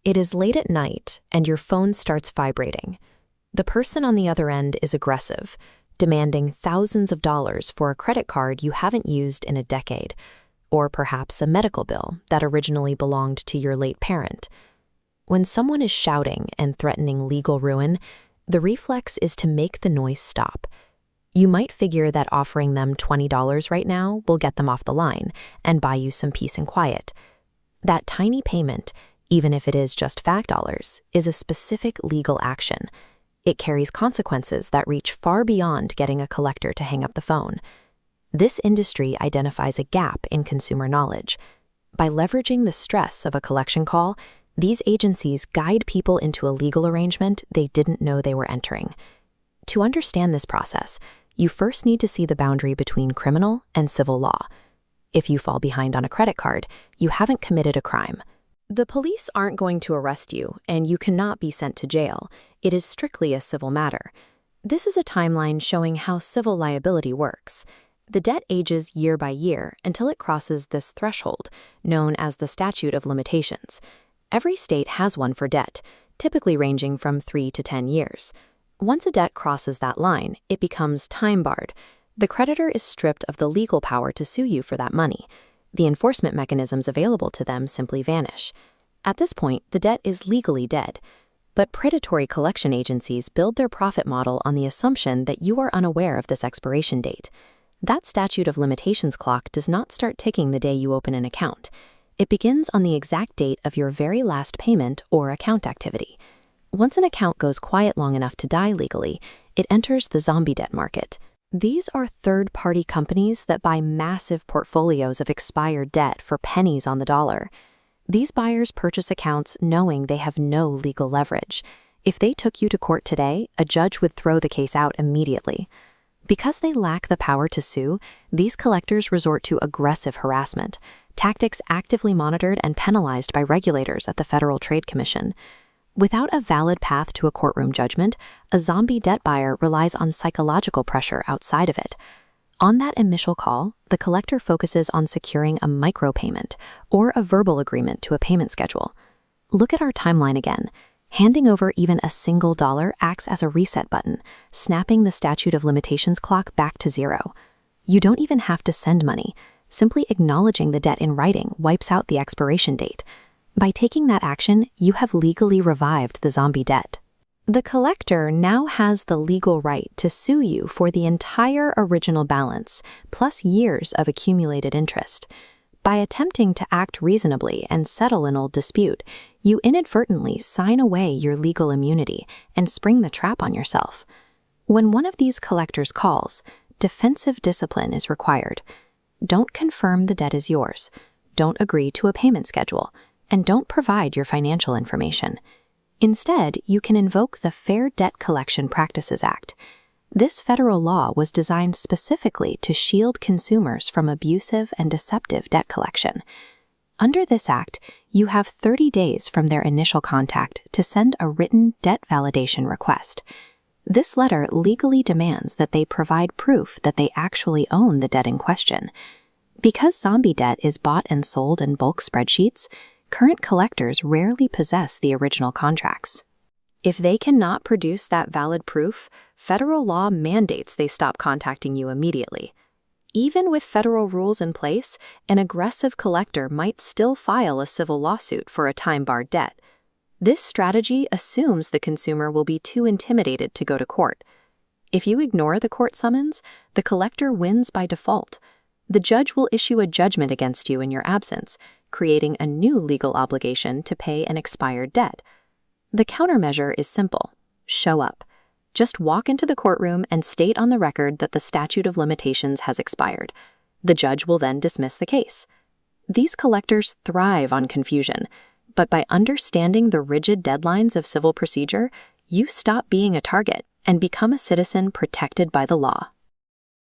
It is late at night, and your phone starts vibrating. The person on the other end is aggressive, demanding thousands of dollars for a credit card you haven't used in a decade, or perhaps a medical bill that originally belonged to your late parent. When someone is shouting and threatening legal ruin, the reflex is to make the noise stop. You might figure that offering them $20 right now will get them off the line and buy you some peace and quiet. That tiny payment, even if it is just fact dollars, is a specific legal action. It carries consequences that reach far beyond getting a collector to hang up the phone. This industry identifies a gap in consumer knowledge. By leveraging the stress of a collection call, these agencies guide people into a legal arrangement they didn't know they were entering. To understand this process, you first need to see the boundary between criminal and civil law. If you fall behind on a credit card, you haven't committed a crime. The police aren't going to arrest you, and you cannot be sent to jail. It is strictly a civil matter. This is a timeline showing how civil liability works. The debt ages year by year until it crosses this threshold, known as the Statute of Limitations. Every state has one for debt, typically ranging from 3 to 10 years. Once a debt crosses that line, it becomes time-barred. The creditor is stripped of the legal power to sue you for that money. The enforcement mechanisms available to them simply vanish. At this point, the debt is legally dead. But predatory collection agencies build their profit model on the assumption that you are unaware of this expiration date. That statute of limitations clock does not start ticking the day you open an account. It begins on the exact date of your very last payment or account activity. Once an account goes quiet long enough to die legally, it enters the zombie debt market. These are third-party companies that buy massive portfolios of expired debt for pennies on the dollar. These buyers purchase accounts knowing they have no legal leverage. If they took you to court today, a judge would throw the case out immediately. Because they lack the power to sue, these collectors resort to aggressive harassment, tactics actively monitored and penalized by regulators at the Federal Trade Commission. Without a valid path to a courtroom judgment, a zombie debt buyer relies on psychological pressure outside of it. On that initial call, the collector focuses on securing a micropayment or a verbal agreement to a payment schedule. Look at our timeline again. Handing over even a single dollar acts as a reset button, snapping the statute of limitations clock back to zero. You don't even have to send money. Simply acknowledging the debt in writing wipes out the expiration date. By taking that action, you have legally revived the zombie debt. The collector now has the legal right to sue you for the entire original balance, plus years of accumulated interest. By attempting to act reasonably and settle an old dispute, you inadvertently sign away your legal immunity and spring the trap on yourself. When one of these collectors calls, defensive discipline is required. Don't confirm the debt is yours. Don't agree to a payment schedule. And don't provide your financial information. Instead, you can invoke the Fair Debt Collection Practices Act. This federal law was designed specifically to shield consumers from abusive and deceptive debt collection. Under this act, you have 30 days from their initial contact to send a written debt validation request. This letter legally demands that they provide proof that they actually own the debt in question. Because zombie debt is bought and sold in bulk spreadsheets, current collectors rarely possess the original contracts. If they cannot produce that valid proof, federal law mandates they stop contacting you immediately. Even with federal rules in place, an aggressive collector might still file a civil lawsuit for a time-barred debt. This strategy assumes the consumer will be too intimidated to go to court. If you ignore the court summons, the collector wins by default. The judge will issue a judgment against you in your absence, creating a new legal obligation to pay an expired debt. The countermeasure is simple. Show up. Just walk into the courtroom and state on the record that the statute of limitations has expired. The judge will then dismiss the case. These collectors thrive on confusion, but by understanding the rigid deadlines of civil procedure, you stop being a target and become a citizen protected by the law.